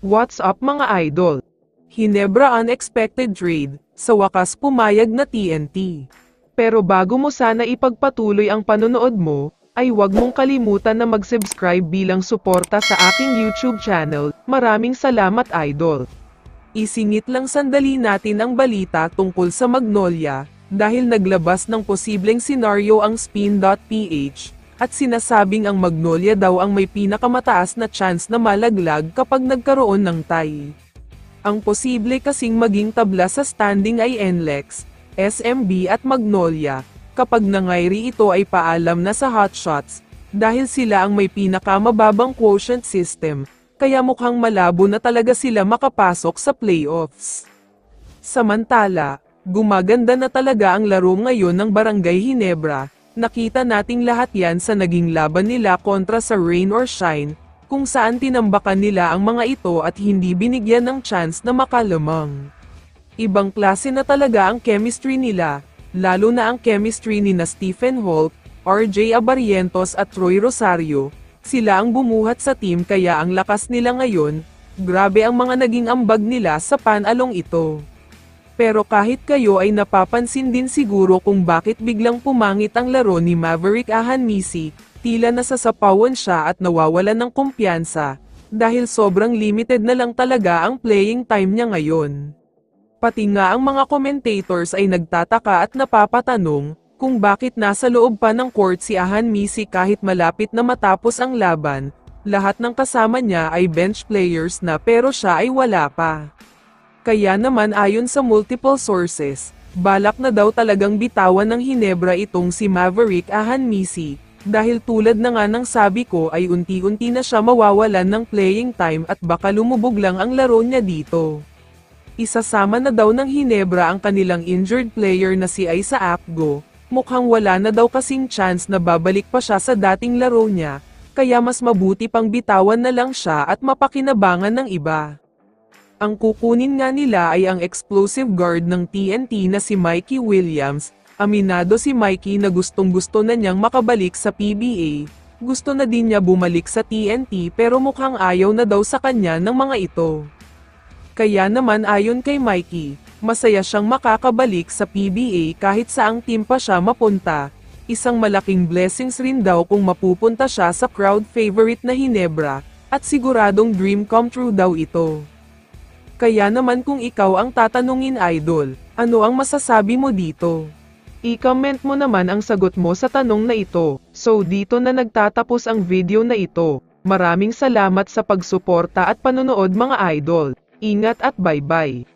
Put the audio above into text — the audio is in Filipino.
What's up mga idol? Hinebra unexpected trade, sa wakas pumayag na TNT. Pero bago mo sana ipagpatuloy ang panonood mo, ay huwag mong kalimutan na mag-subscribe bilang suporta sa aking YouTube channel. Maraming salamat idol. Isingit lang sandali natin ang balita tungkol sa Magnolia, dahil naglabas ng posibleng senaryo ang Spin.ph. At sinasabing ang Magnolia daw ang may pinakamataas na chance na malaglag kapag nagkaroon ng tie. Ang posible kasing maging tabla sa standing ay NLEX, SMB at Magnolia, kapag nangyari ito ay paalam na sa hotshots, dahil sila ang may pinakamababang quotient system, kaya mukhang malabo na talaga sila makapasok sa playoffs. Samantala, gumaganda na talaga ang laro ngayon ng Barangay Hinebra. Nakita nating lahat yan sa naging laban nila kontra sa Rain or Shine, kung saan tinambakan nila ang mga ito at hindi binigyan ng chance na makalamang. Ibang klase na talaga ang chemistry nila, lalo na ang chemistry ni na Stephen Holt, RJ Abarientos at Troy Rosario. Sila ang bumuhat sa team kaya ang lakas nila ngayon. Grabe ang mga naging ambag nila sa panalong ito. Pero kahit kayo ay napapansin din siguro kung bakit biglang pumangit ang laro ni Maverick Ahanmisi, tila nasasapawan siya at nawawalan ng kumpiyansa, dahil sobrang limited na lang talaga ang playing time niya ngayon. Pati nga ang mga commentators ay nagtataka at napapatanong, kung bakit nasa loob pa ng court si Ahanmisi kahit malapit na matapos ang laban, lahat ng kasama niya ay bench players na pero siya ay wala pa. Kaya naman ayon sa multiple sources, balak na daw talagang bitawan ng Hinebra itong si Maverick Ahanmisi, dahil tulad na nga ng sabi ko ay unti-unti na siya mawawalan ng playing time at baka lumubog lang ang laro niya dito. Isasama na daw ng Hinebra ang kanilang injured player na si Isa Apgo, mukhang wala na daw kasing chance na babalik pa siya sa dating laro niya, kaya mas mabuti pang bitawan na lang siya at mapakinabangan ng iba. Ang kukunin nga nila ay ang explosive guard ng TNT na si Mikey Williams. Aminado si Mikey na gustong-gusto na niyang makabalik sa PBA. Gusto na din niya bumalik sa TNT pero mukhang ayaw na daw sa kanya ng mga ito. Kaya naman ayon kay Mikey, masaya siyang makakabalik sa PBA kahit saang team pa siya mapunta. Isang malaking blessings rin daw kung mapupunta siya sa crowd favorite na Hinebra, at siguradong dream come true daw ito. Kaya naman kung ikaw ang tatanungin idol, ano ang masasabi mo dito? I-comment mo naman ang sagot mo sa tanong na ito. So dito na nagtatapos ang video na ito. Maraming salamat sa pagsuporta at panonood mga idol. Ingat at bye-bye.